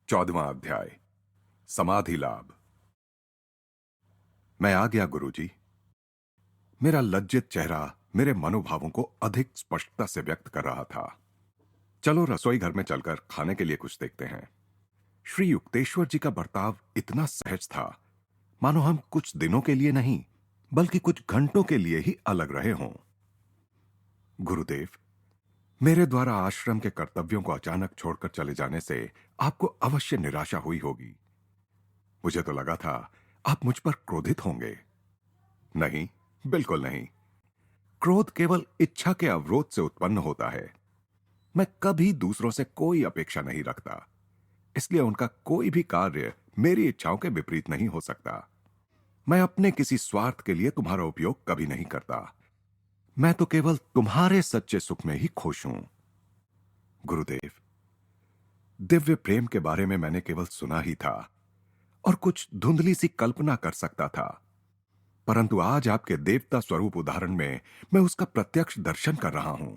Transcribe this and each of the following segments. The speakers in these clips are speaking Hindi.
14वां अध्याय। समाधि लाभ। मैं आ गया गुरुजी। मेरा लज्जित चेहरा मेरे मनोभावों को अधिक स्पष्टता से व्यक्त कर रहा था। चलो रसोई घर में चलकर खाने के लिए कुछ देखते हैं। श्री युक्तेश्वर जी का बर्ताव इतना सहज था मानो हम कुछ दिनों के लिए नहीं बल्कि कुछ घंटों के लिए ही अलग रहे हों। गुरुदेव, मेरे द्वारा आश्रम के कर्तव्यों को अचानक छोड़कर चले जाने से आपको अवश्य निराशा हुई होगी। मुझे तो लगा था आप मुझ पर क्रोधित होंगे। नहीं, बिल्कुल नहीं। क्रोध केवल इच्छा के अवरोध से उत्पन्न होता है। मैं कभी दूसरों से कोई अपेक्षा नहीं रखता, इसलिए उनका कोई भी कार्य मेरी इच्छाओं के विपरीत नहीं हो सकता। मैं अपने किसी स्वार्थ के लिए तुम्हारा उपयोग कभी नहीं करता। मैं तो केवल तुम्हारे सच्चे सुख में ही खुश हूं। गुरुदेव, दिव्य प्रेम के बारे में मैंने केवल सुना ही था और कुछ धुंधली सी कल्पना कर सकता था, परंतु आज आपके देवता स्वरूप उदाहरण में मैं उसका प्रत्यक्ष दर्शन कर रहा हूं।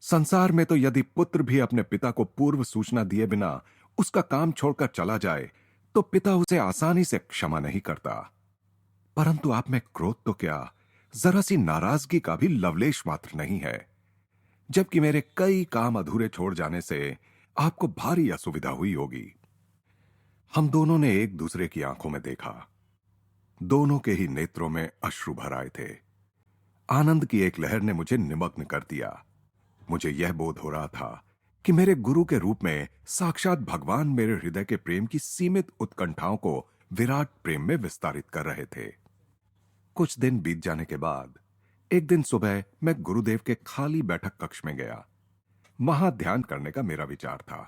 संसार में तो यदि पुत्र भी अपने पिता को पूर्व सूचना दिए बिना उसका काम छोड़कर चला जाए तो पिता उसे आसानी से क्षमा नहीं करता, परंतु आप में क्रोध तो क्या, जरा सी नाराजगी का भी लवलेश मात्र नहीं है, जबकि मेरे कई काम अधूरे छोड़ जाने से आपको भारी असुविधा हुई होगी। हम दोनों ने एक दूसरे की आंखों में देखा। दोनों के ही नेत्रों में अश्रु भर आए थे। आनंद की एक लहर ने मुझे निमग्न कर दिया। मुझे यह बोध हो रहा था कि मेरे गुरु के रूप में साक्षात भगवान मेरे हृदय के प्रेम की सीमित उत्कंठाओं को विराट प्रेम में विस्तारित कर रहे थे। कुछ दिन बीत जाने के बाद एक दिन सुबह मैं गुरुदेव के खाली बैठक कक्ष में गया। वहां ध्यान करने का मेरा विचार था,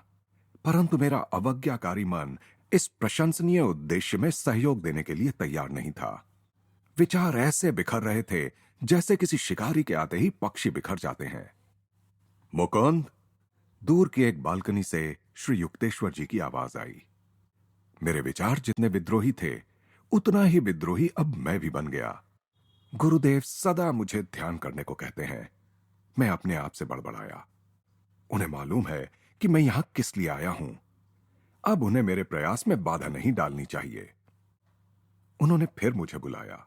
परंतु मेरा अवज्ञाकारी मन इस प्रशंसनीय उद्देश्य में सहयोग देने के लिए तैयार नहीं था। विचार ऐसे बिखर रहे थे जैसे किसी शिकारी के आते ही पक्षी बिखर जाते हैं। मुकुंद, दूर की एक बालकनी से श्री युक्तेश्वर जी की आवाज आई। मेरे विचार जितने विद्रोही थे उतना ही विद्रोही अब मैं भी बन गया। गुरुदेव सदा मुझे ध्यान करने को कहते हैं। मैं अपने आप से बड़बड़ाया। उन्हें मालूम है कि मैं यहां किस लिए आया हूं। अब उन्हें मेरे प्रयास में बाधा नहीं डालनी चाहिए। उन्होंने फिर मुझे बुलाया।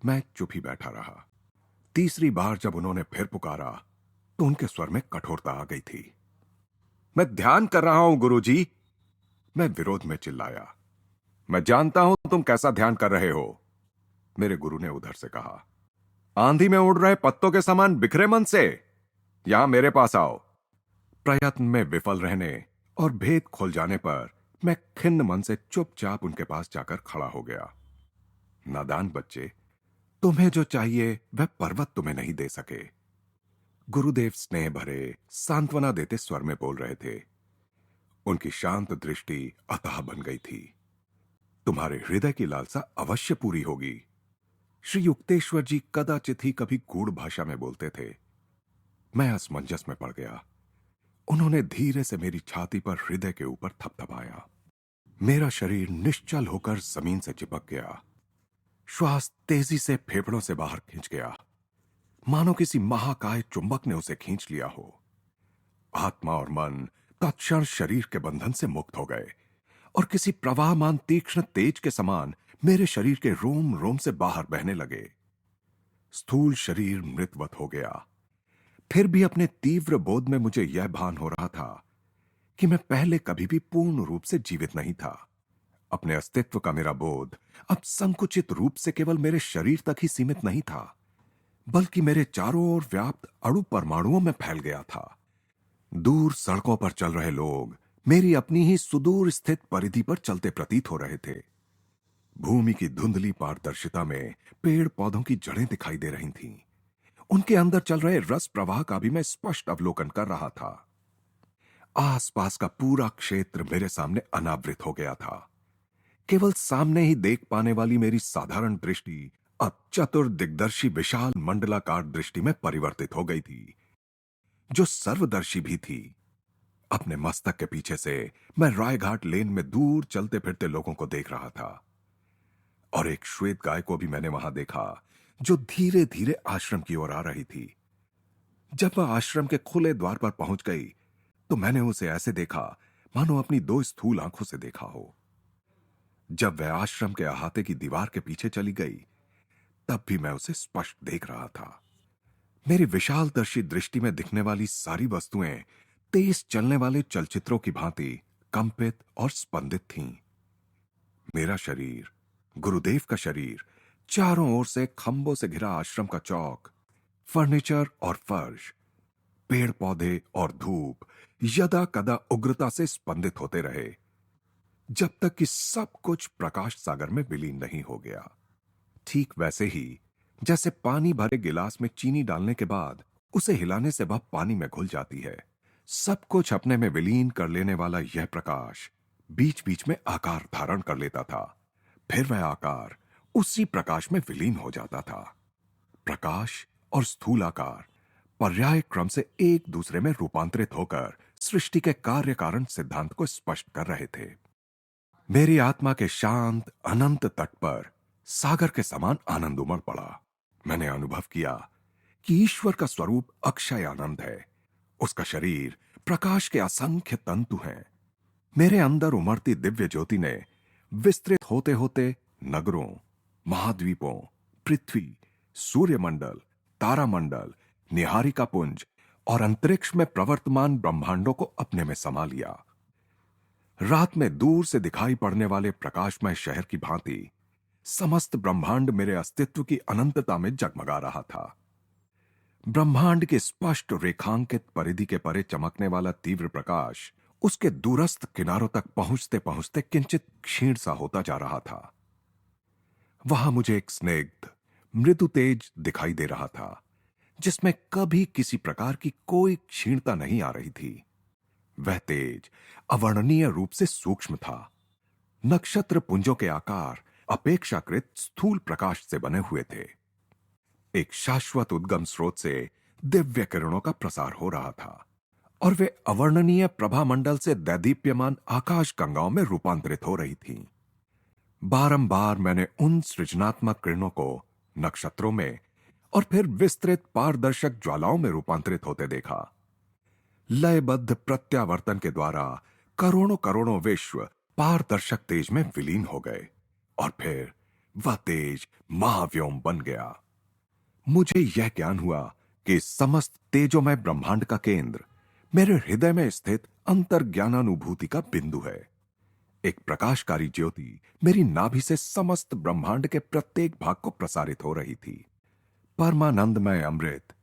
मैं चुप ही बैठा रहा। तीसरी बार जब उन्होंने फिर पुकारा तो उनके स्वर में कठोरता आ गई थी। मैं ध्यान कर रहा हूं गुरुजी, मैं विरोध में चिल्लाया। मैं जानता हूं तुम कैसा ध्यान कर रहे हो, मेरे गुरु ने उधर से कहा। आंधी में उड़ रहे पत्तों के समान बिखरे मन से यहां मेरे पास आओ। प्रयत्न में विफल रहने और भेद खोल जाने पर मैं खिन्न मन से चुपचाप उनके पास जाकर खड़ा हो गया। नादान बच्चे, तुम्हें जो चाहिए वह पर्वत तुम्हें नहीं दे सके। गुरुदेव स्नेह भरे सांत्वना देते स्वर में बोल रहे थे। उनकी शांत दृष्टि अतः बन गई थी। तुम्हारे हृदय की लालसा अवश्य पूरी होगी। श्री युक्तेश्वर जी कदाचित ही कभी गूढ़ भाषा में बोलते थे। मैं असमंजस में पड़ गया। उन्होंने धीरे से मेरी छाती पर हृदय के ऊपर थपथपाया। मेरा शरीर निश्चल होकर जमीन से चिपक गया। श्वास तेजी से फेफड़ों से बाहर खींच गया, मानो किसी महाकाय चुंबक ने उसे खींच लिया हो। आत्मा और मन तत्क्षण शरीर के बंधन से मुक्त हो गए और किसी प्रवाहमान तीक्ष्ण तेज के समान मेरे शरीर के रोम रोम से बाहर बहने लगे। स्थूल शरीर मृतवत हो गया। फिर भी अपने तीव्र बोध में मुझे यह भान हो रहा था कि मैं पहले कभी भी पूर्ण रूप से जीवित नहीं था। अपने अस्तित्व का मेरा बोध अब संकुचित रूप से केवल मेरे शरीर तक ही सीमित नहीं था, बल्कि मेरे चारों ओर व्याप्त अणु परमाणुओं में फैल गया था। दूर सड़कों पर चल रहे लोग मेरी अपनी ही सुदूर स्थित परिधि पर चलते प्रतीत हो रहे थे। भूमि की धुंधली पारदर्शिता में पेड़ पौधों की जड़ें दिखाई दे रही थीं। उनके अंदर चल रहे रस प्रवाह का भी मैं स्पष्ट अवलोकन कर रहा था। आसपास का पूरा क्षेत्र मेरे सामने अनावृत हो गया था। केवल सामने ही देख पाने वाली मेरी साधारण दृष्टि अब चतुर दिग्दर्शी विशाल मंडलाकार दृष्टि में परिवर्तित हो गई थी, जो सर्वदर्शी भी थी। अपने मस्तक के पीछे से मैं रायघाट लेन में दूर चलते फिरते लोगों को देख रहा था, और एक श्वेत गाय को भी मैंने वहां देखा, जो धीरे धीरे आश्रम की ओर आ रही थी। जब वह आश्रम के खुले द्वार पर पहुंच गई तो मैंने उसे ऐसे देखा मानो अपनी दो स्थूल आंखों से देखा हो। जब वह आश्रम के अहाते की दीवार के पीछे चली गई, तब भी मैं उसे स्पष्ट देख रहा था। मेरी विशालदर्शी दृष्टि में दिखने वाली सारी वस्तुएं तेज चलने वाले चलचित्रों की भांति कंपित और स्पंदित थीं। मेरा शरीर, गुरुदेव का शरीर, चारों ओर से खंभों से घिरा आश्रम का चौक, फर्नीचर और फर्श, पेड़ पौधे और धूप यदा कदा उग्रता से स्पंदित होते रहे, जब तक कि सब कुछ प्रकाश सागर में विलीन नहीं हो गया। ठीक वैसे ही जैसे पानी भरे गिलास में चीनी डालने के बाद उसे हिलाने से वह पानी में घुल जाती है, सब कुछ अपने में विलीन कर लेने वाला यह प्रकाश बीच बीच में आकार धारण कर लेता था। फिर वह आकार उसी प्रकाश में विलीन हो जाता था। प्रकाश और स्थूल आकार पर्याय क्रम से एक दूसरे में रूपांतरित होकर सृष्टि के कार्य कारण सिद्धांत को स्पष्ट कर रहे थे। मेरी आत्मा के शांत अनंत तट पर सागर के समान आनंद उमड़ पड़ा। मैंने अनुभव किया कि ईश्वर का स्वरूप अक्षय आनंद है। उसका शरीर प्रकाश के असंख्य तंतु हैं। मेरे अंदर उमड़ती दिव्य ज्योति ने विस्तृत होते होते नगरों, महाद्वीपों, पृथ्वी, सूर्यमंडल, तारामंडल, निहारिका पुंज और अंतरिक्ष में प्रवर्तमान ब्रह्मांडों को अपने में समा लिया। रात में दूर से दिखाई पड़ने वाले प्रकाशमय शहर की भांति समस्त ब्रह्मांड मेरे अस्तित्व की अनंतता में जगमगा रहा था। ब्रह्मांड के स्पष्ट रेखांकित परिधि के परे चमकने वाला तीव्र प्रकाश उसके दूरस्थ किनारों तक पहुंचते पहुंचते किंचित क्षीण सा होता जा रहा था। वहां मुझे एक स्निग्ध मृदु तेज दिखाई दे रहा था, जिसमें कभी किसी प्रकार की कोई क्षीणता नहीं आ रही थी। वह तेज अवर्णनीय रूप से सूक्ष्म था। नक्षत्र पुंजों के आकार अपेक्षाकृत स्थूल प्रकाश से बने हुए थे। एक शाश्वत उद्गम स्रोत से दिव्य किरणों का प्रसार हो रहा था और वे अवर्णनीय प्रभा मंडल से दैदीप्यमान आकाश गंगाओं में रूपांतरित हो रही थीं। बारंबार मैंने उन सृजनात्मक किरणों को नक्षत्रों में और फिर विस्तृत पारदर्शक ज्वालाओं में रूपांतरित होते देखा। लयबद्ध प्रत्यावर्तन के द्वारा करोड़ों करोड़ों विश्व पारदर्शक तेज में विलीन हो गए और फिर वह तेज महाव्योम बन गया। मुझे यह ज्ञान हुआ कि समस्त तेजोमय ब्रह्मांड का केंद्र मेरे हृदय में स्थित अंतर्ज्ञानानुभूति का बिंदु है। एक प्रकाशकारी ज्योति मेरी नाभि से समस्त ब्रह्मांड के प्रत्येक भाग को प्रसारित हो रही थी। परमानंदमय अमृत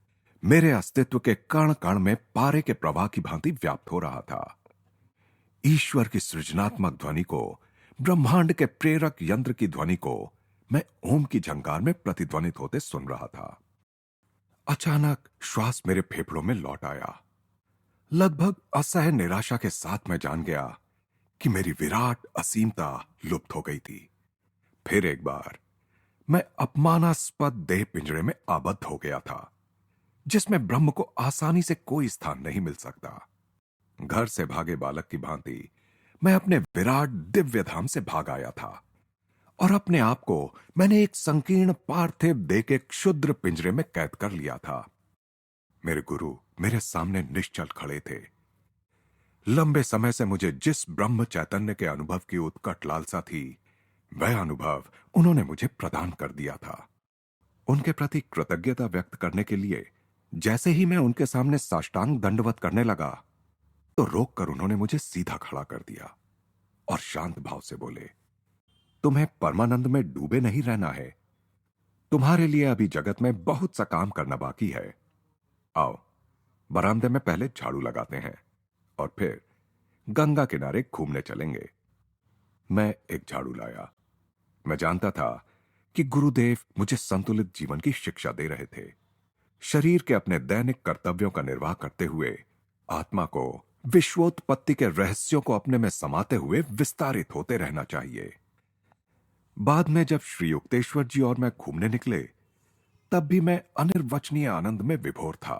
मेरे अस्तित्व के कण कण में पारे के प्रवाह की भांति व्याप्त हो रहा था। ईश्वर की सृजनात्मक ध्वनि को, ब्रह्मांड के प्रेरक यंत्र की ध्वनि को मैं ओम की झंकार में प्रतिध्वनित होते सुन रहा था। अचानक श्वास मेरे फेफड़ों में लौट आया। लगभग असह्य निराशा के साथ मैं जान गया कि मेरी विराट असीमता लुप्त हो गई थी। फिर एक बार मैं अपमानास्पद देह पिंजरे में आबद्ध हो गया था, जिसमें ब्रह्म को आसानी से कोई स्थान नहीं मिल सकता। घर से भागे बालक की भांति मैं अपने विराट दिव्य धाम से भाग आया था और अपने आप को मैंने एक संकीर्ण पार्थिव देह के क्षुद्र पिंजरे में कैद कर लिया था। मेरे गुरु मेरे सामने निश्चल खड़े थे। लंबे समय से मुझे जिस ब्रह्म चैतन्य के अनुभव की उत्कट लालसा थी, वह अनुभव उन्होंने मुझे प्रदान कर दिया था। उनके प्रति कृतज्ञता व्यक्त करने के लिए जैसे ही मैं उनके सामने साष्टांग दंडवत करने लगा, तो रोककर उन्होंने मुझे सीधा खड़ा कर दिया और शांत भाव से बोले, तुम्हें परमानंद में डूबे नहीं रहना है। तुम्हारे लिए अभी जगत में बहुत सा काम करना बाकी है। आओ, बरामदे में पहले झाड़ू लगाते हैं और फिर गंगा किनारे घूमने चलेंगे। मैं एक झाड़ू लाया। मैं जानता था कि गुरुदेव मुझे संतुलित जीवन की शिक्षा दे रहे थे। शरीर के अपने दैनिक कर्तव्यों का निर्वाह करते हुए आत्मा को विश्वोत्पत्ति के रहस्यों को अपने में समाते हुए विस्तारित होते रहना चाहिए। बाद में जब श्री युक्तेश्वर जी और मैं घूमने निकले, तब भी मैं अनिर्वचनीय आनंद में विभोर था।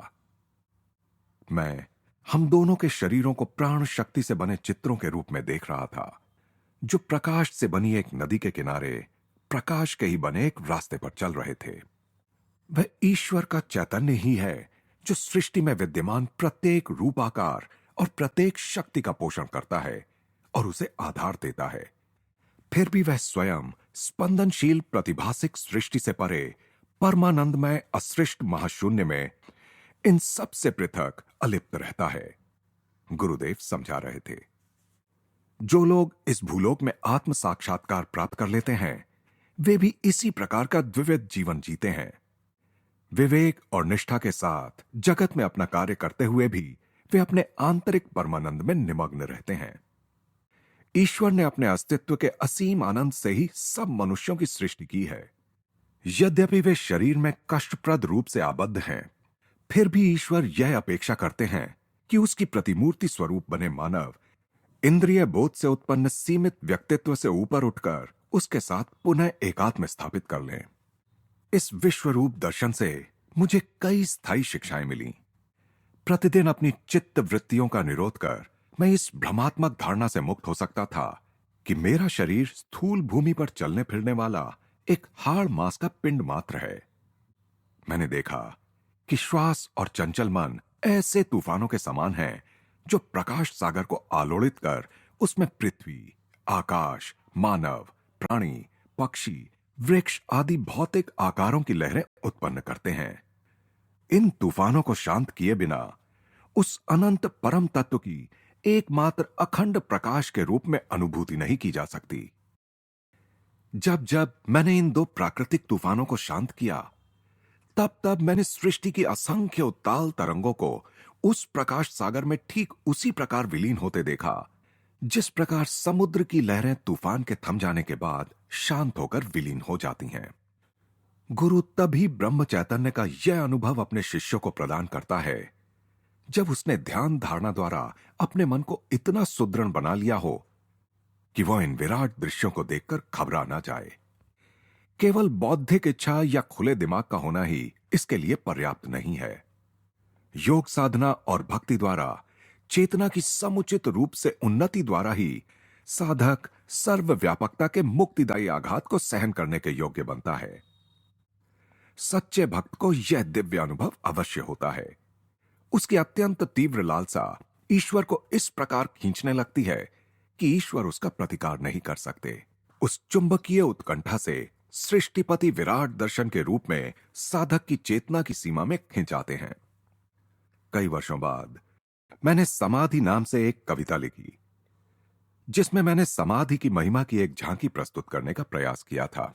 मैं हम दोनों के शरीरों को प्राण शक्ति से बने चित्रों के रूप में देख रहा था, जो प्रकाश से बनी एक नदी के किनारे प्रकाश के ही बने एक रास्ते पर चल रहे थे। वह ईश्वर का चैतन्य ही है जो सृष्टि में विद्यमान प्रत्येक रूपाकार और प्रत्येक शक्ति का पोषण करता है और उसे आधार देता है। फिर भी वह स्वयं स्पंदनशील प्रतिभासिक सृष्टि से परे परमानंदमय असृष्ट महाशून्य में इन सब से पृथक अलिप्त रहता है। गुरुदेव समझा रहे थे, जो लोग इस भूलोक में आत्म साक्षात्कार प्राप्त कर लेते हैं वे भी इसी प्रकार का द्विविध जीवन जीते हैं। विवेक और निष्ठा के साथ जगत में अपना कार्य करते हुए भी वे अपने आंतरिक परमानंद में निमग्न रहते हैं। ईश्वर ने अपने अस्तित्व के असीम आनंद से ही सब मनुष्यों की सृष्टि की है। यद्यपि वे शरीर में कष्टप्रद रूप से आबद्ध हैं, फिर भी ईश्वर यह अपेक्षा करते हैं कि उसकी प्रतिमूर्ति स्वरूप बने मानव इंद्रिय बोध से उत्पन्न सीमित व्यक्तित्व से ऊपर उठकर उसके साथ पुनः एकात्म स्थापित कर लें। इस विश्वरूप दर्शन से मुझे कई स्थायी शिक्षाएं मिली। प्रतिदिन अपनी चित्त वृत्तियों का निरोध कर मैं इस भ्रमात्मक धारणा से मुक्त हो सकता था कि मेरा शरीर स्थूल भूमि पर चलने फिरने वाला एक हाड़ मांस का पिंड मात्र है। मैंने देखा कि श्वास और चंचल मन ऐसे तूफानों के समान हैं जो प्रकाश सागर को आलोड़ित कर उसमें पृथ्वी, आकाश, मानव, प्राणी, पक्षी, वृक्ष आदि भौतिक आकारों की लहरें उत्पन्न करते हैं। इन तूफानों को शांत किए बिना उस अनंत परम तत्व की एकमात्र अखंड प्रकाश के रूप में अनुभूति नहीं की जा सकती। जब जब मैंने इन दो प्राकृतिक तूफानों को शांत किया, तब तब मैंने सृष्टि की असंख्य उत्ताल तरंगों को उस प्रकाश सागर में ठीक उसी प्रकार विलीन होते देखा जिस प्रकार समुद्र की लहरें तूफान के थम जाने के बाद शांत होकर विलीन हो जाती हैं। गुरु तभी ब्रह्म चैतन्य का यह अनुभव अपने शिष्यों को प्रदान करता है जब उसने ध्यान धारणा द्वारा अपने मन को इतना सुदृढ़ बना लिया हो कि वह इन विराट दृश्यों को देखकर घबरा ना जाए। केवल बौद्धिक इच्छा या खुले दिमाग का होना ही इसके लिए पर्याप्त नहीं है। योग साधना और भक्ति द्वारा चेतना की समुचित रूप से उन्नति द्वारा ही साधक सर्वव्यापकता के मुक्तिदायी आघात को सहन करने के योग्य बनता है। सच्चे भक्त को यह दिव्य अनुभव अवश्य होता है। उसकी अत्यंत तीव्र लालसा ईश्वर को इस प्रकार खींचने लगती है कि ईश्वर उसका प्रतिकार नहीं कर सकते। उस चुंबकीय उत्कंठा से सृष्टिपति विराट दर्शन के रूप में साधक की चेतना की सीमा में खिंचाते हैं। कई वर्षों बाद मैंने समाधि नाम से एक कविता लिखी, जिसमें मैंने समाधि की महिमा की एक झांकी प्रस्तुत करने का प्रयास किया था।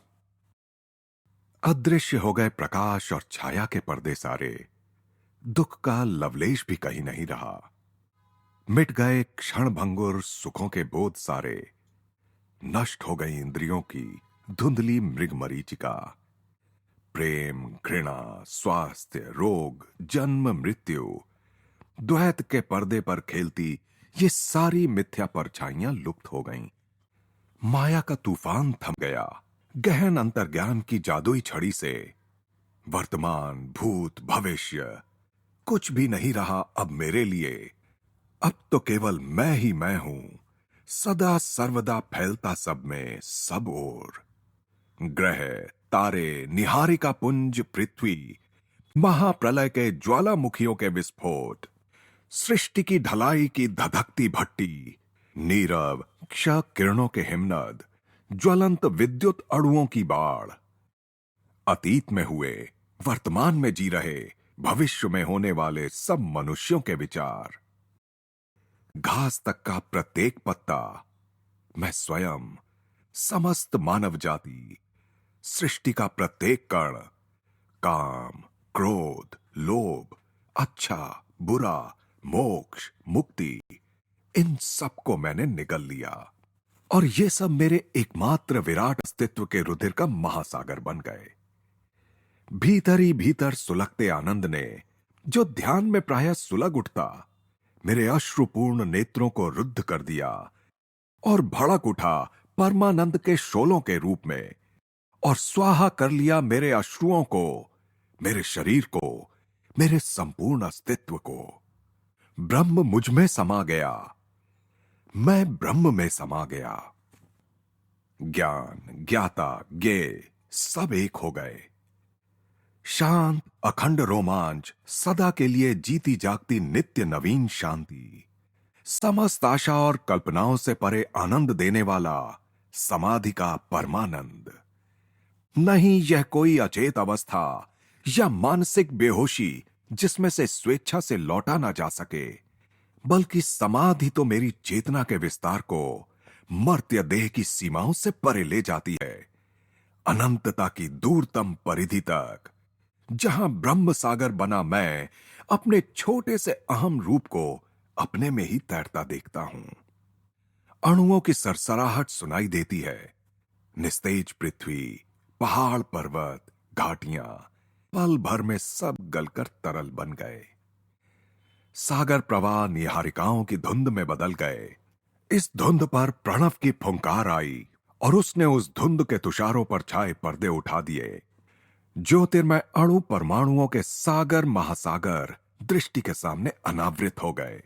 अदृश्य हो गए प्रकाश और छाया के पर्दे सारे, दुख का लवलेश भी कहीं नहीं रहा। मिट गए क्षणभंगुर सुखों के बोध सारे, नष्ट हो गई इंद्रियों की धुंधली मृग मरीचिका। प्रेम, घृणा, स्वास्थ्य, रोग, जन्म, मृत्यु, द्वैत के पर्दे पर खेलती ये सारी मिथ्या परछाइयां लुप्त हो गईं। माया का तूफान थम गया। गहन अंतर्ज्ञान की जादुई छड़ी से वर्तमान, भूत, भविष्य कुछ भी नहीं रहा अब मेरे लिए। अब तो केवल मैं ही मैं हूं, सदा सर्वदा फैलता सब में सब ओर। ग्रह, तारे, निहारिका पुंज, पृथ्वी, महाप्रलय के ज्वालामुखियों के विस्फोट, सृष्टि की ढलाई की धधकती भट्टी, नीरव क्ष किरणों के हिमनद, ज्वलंत विद्युत अणुओं की बाढ़, अतीत में हुए, वर्तमान में जी रहे, भविष्य में होने वाले सब मनुष्यों के विचार, घास तक का प्रत्येक पत्ता, मैं स्वयं, समस्त मानव जाति, सृष्टि का प्रत्येक कण, काम, क्रोध, लोभ, अच्छा, बुरा, मोक्ष, मुक्ति, इन सब को मैंने निगल लिया और ये सब मेरे एकमात्र विराट अस्तित्व के रुधिर का महासागर बन गए। भीतर ही भीतर सुलगते आनंद ने, जो ध्यान में प्रायः सुलग उठता, मेरे अश्रुपूर्ण नेत्रों को रुद्ध कर दिया और भड़क उठा परमानंद के शोलों के रूप में और स्वाहा कर लिया मेरे अश्रुओं को, मेरे शरीर को, मेरे संपूर्ण अस्तित्व को। ब्रह्म मुझ में समा गया, मैं ब्रह्म में समा गया। ज्ञान, ज्ञाता, ज्ञेय सब एक हो गए। शांत अखंड रोमांच, सदा के लिए जीती जागती नित्य नवीन शांति, समस्त आशा और कल्पनाओं से परे आनंद देने वाला समाधि का परमानंद। नहीं यह कोई अचेत अवस्था या मानसिक बेहोशी जिसमें से स्वेच्छा से लौटा ना जा सके, बल्कि समाधि तो मेरी चेतना के विस्तार को मर्त्य देह की सीमाओं से परे ले जाती है, अनंतता की दूरतम परिधि तक, जहां ब्रह्म सागर बना मैं अपने छोटे से अहम रूप को अपने में ही तैरता देखता हूं। अणुओं की सरसराहट सुनाई देती है। निस्तेज पृथ्वी, पहाड़ पर्वत, घाटियां पल भर में सब गलकर तरल बन गए। सागर प्रवाह निहारिकाओं की धुंध में बदल गए। इस धुंध पर प्रणव की फुंकार आई और उसने उस धुंध के तुषारों पर छाए पर्दे उठा दिए। ज्योतिर्मय अणु परमाणुओं के सागर महासागर दृष्टि के सामने अनावृत हो गए,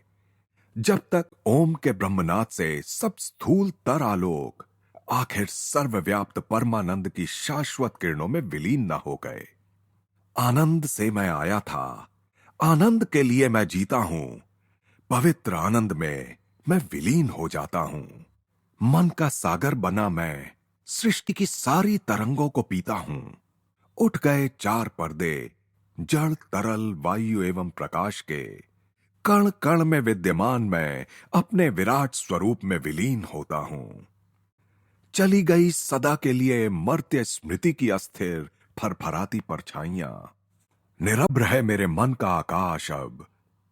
जब तक ओम के ब्रह्मनाद से सब स्थूल तर आलोक आखिर सर्वव्याप्त परमानंद की शाश्वत किरणों में विलीन न हो गए। आनंद से मैं आया था, आनंद के लिए मैं जीता हूं, पवित्र आनंद में मैं विलीन हो जाता हूं। मन का सागर बना मैं सृष्टि की सारी तरंगों को पीता हूं। उठ गए चार पर्दे, जड़ तरल वायु एवं प्रकाश के। कण कण में विद्यमान मैं अपने विराट स्वरूप में विलीन होता हूं। चली गई सदा के लिए मर्त्य स्मृति की अस्थिर फरफराती परछाइयां। निरभ्र है मेरे मन का आकाश अब,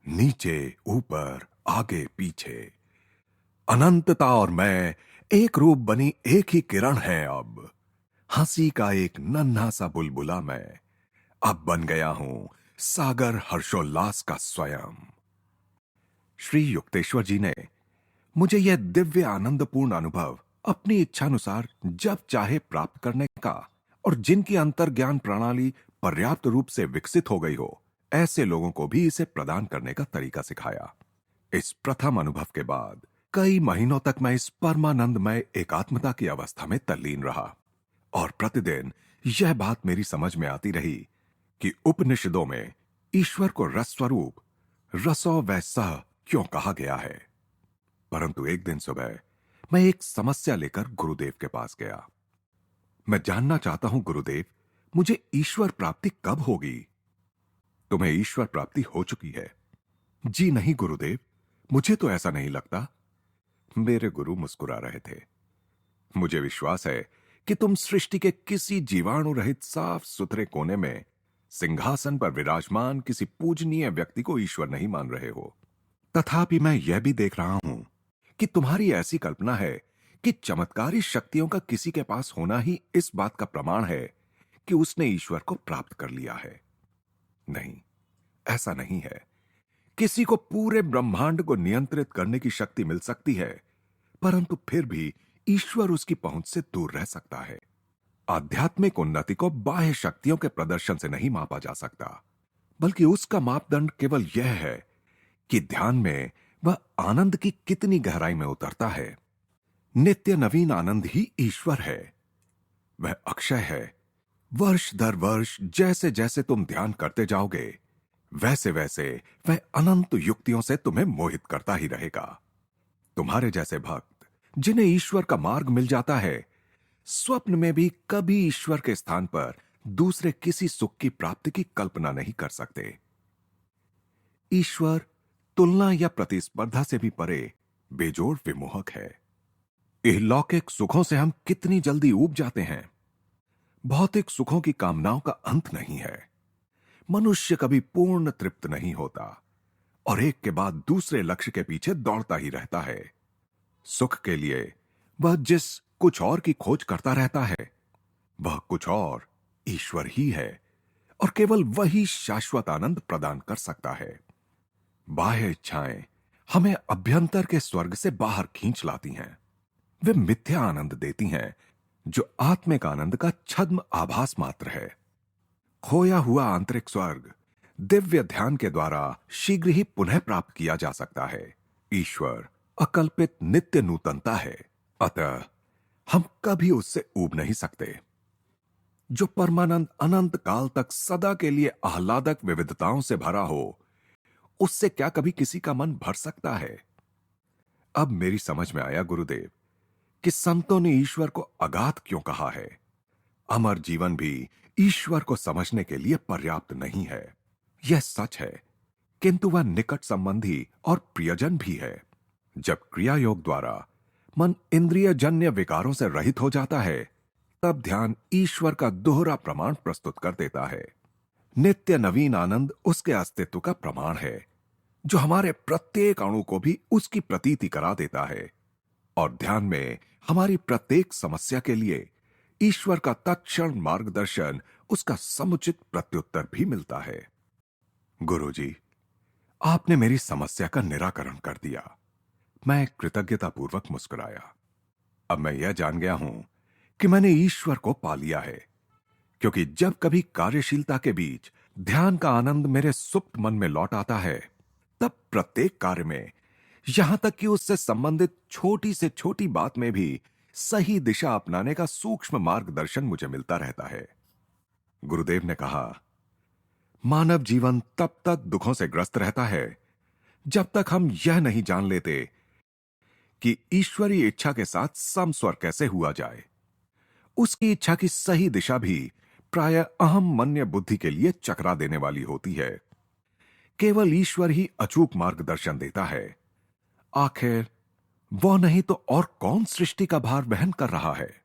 नीचे ऊपर आगे पीछे। अनंतता और मैं एक रूप बनी एक ही किरण है अब। हंसी का एक नन्हा सा बुलबुला मैं अब बन गया हूं सागर हर्षोल्लास का स्वयं। श्री युक्तेश्वर जी ने मुझे यह दिव्य आनंदपूर्ण अनुभव अपनी इच्छानुसार जब चाहे प्राप्त करने का, और जिनकी अंतर्ज्ञान प्रणाली पर्याप्त रूप से विकसित हो गई हो, ऐसे लोगों को भी इसे प्रदान करने का तरीका सिखाया। इस प्रथम अनुभव के बाद कई महीनों तक मैं इस परमानंदमय एकात्मता की अवस्था में तल्लीन रहा, और प्रतिदिन यह बात मेरी समझ में आती रही कि उपनिषदों में ईश्वर को रस स्वरूप, रसो वै सह क्यों कहा गया है। परंतु एक दिन सुबह मैं एक समस्या लेकर गुरुदेव के पास गया। मैं जानना चाहता हूं गुरुदेव, मुझे ईश्वर प्राप्ति कब होगी? तुम्हें ईश्वर प्राप्ति हो चुकी है। जी नहीं गुरुदेव, मुझे तो ऐसा नहीं लगता। मेरे गुरु मुस्कुरा रहे थे। मुझे विश्वास है कि तुम सृष्टि के किसी जीवाणु रहित साफ सुथरे कोने में सिंहासन पर विराजमान किसी पूजनीय व्यक्ति को ईश्वर नहीं मान रहे हो। तथापि मैं यह भी देख रहा हूं कि तुम्हारी ऐसी कल्पना है कि चमत्कारी शक्तियों का किसी के पास होना ही इस बात का प्रमाण है कि उसने ईश्वर को प्राप्त कर लिया है। नहीं, ऐसा नहीं है। किसी को पूरे ब्रह्मांड को नियंत्रित करने की शक्ति मिल सकती है, परंतु फिर भी ईश्वर उसकी पहुंच से दूर रह सकता है। आध्यात्मिक उन्नति को बाह्य शक्तियों के प्रदर्शन से नहीं मापा जा सकता, बल्कि उसका मापदंड केवल यह है कि ध्यान में वह आनंद की कितनी गहराई में उतरता है। नित्य नवीन आनंद ही ईश्वर है। वह अक्षय है। वर्ष दर वर्ष जैसे जैसे तुम ध्यान करते जाओगे, वैसे वैसे वह अनंत युक्तियों से तुम्हें मोहित करता ही रहेगा। तुम्हारे जैसे भक्त जिन्हें ईश्वर का मार्ग मिल जाता है, स्वप्न में भी कभी ईश्वर के स्थान पर दूसरे किसी सुख की प्राप्ति की कल्पना नहीं कर सकते। ईश्वर तुलना या प्रतिस्पर्धा से भी परे बेजोड़ विमोहक है। इहलौकिक सुखों से हम कितनी जल्दी ऊब जाते हैं। भौतिक सुखों की कामनाओं का अंत नहीं है। मनुष्य कभी पूर्ण तृप्त नहीं होता और एक के बाद दूसरे लक्ष्य के पीछे दौड़ता ही रहता है। सुख के लिए वह जिस कुछ और की खोज करता रहता है, वह कुछ और ईश्वर ही है, और केवल वही शाश्वत आनंद प्रदान कर सकता है। बाह्य इच्छाएं हमें अभ्यंतर के स्वर्ग से बाहर खींच लाती हैं। वे मिथ्या आनंद देती हैं, जो आत्मिक आनंद का छद्म आभास मात्र है। खोया हुआ आंतरिक स्वर्ग दिव्य ध्यान के द्वारा शीघ्र ही पुनः प्राप्त किया जा सकता है। ईश्वर अकल्पित नित्य नूतनता है, अतः हम कभी उससे ऊब नहीं सकते। जो परमानंद अनंत काल तक सदा के लिए आह्लादक विविधताओं से भरा हो, उससे क्या कभी किसी का मन भर सकता है? अब मेरी समझ में आया गुरुदेव कि संतों ने ईश्वर को अगाध क्यों कहा है। अमर जीवन भी ईश्वर को समझने के लिए पर्याप्त नहीं है। यह सच है, किंतु वह निकट संबंधी और प्रियजन भी है। जब क्रिया योग द्वारा मन इंद्रियजन्य विकारों से रहित हो जाता है, तब ध्यान ईश्वर का दोहरा प्रमाण प्रस्तुत कर देता है। नित्य नवीन आनंद उसके अस्तित्व का प्रमाण है, जो हमारे प्रत्येक अणु को भी उसकी प्रतीति करा देता है। और ध्यान में हमारी प्रत्येक समस्या के लिए ईश्वर का तत्क्षण मार्गदर्शन, उसका समुचित प्रत्युत्तर भी मिलता है। गुरुजी, आपने मेरी समस्या का निराकरण कर दिया। मैं कृतज्ञतापूर्वक मुस्कुराया। अब मैं यह जान गया हूं कि मैंने ईश्वर को पा लिया है, क्योंकि जब कभी कार्यशीलता के बीच ध्यान का आनंद मेरे सुप्त मन में लौट आता है, तब प्रत्येक कार्य में, यहां तक कि उससे संबंधित छोटी से छोटी बात में भी सही दिशा अपनाने का सूक्ष्म मार्गदर्शन मुझे मिलता रहता है। गुरुदेव ने कहा, मानव जीवन तब तक दुखों से ग्रस्त रहता है जब तक हम यह नहीं जान लेते कि ईश्वरीय इच्छा के साथ समस्वर कैसे हुआ जाए। उसकी इच्छा की सही दिशा भी प्रायः अहम मन्य बुद्धि के लिए चकरा देने वाली होती है। केवल ईश्वर ही अचूक मार्गदर्शन देता है। आखिर वो नहीं तो और कौन सृष्टि का भार वहन कर रहा है।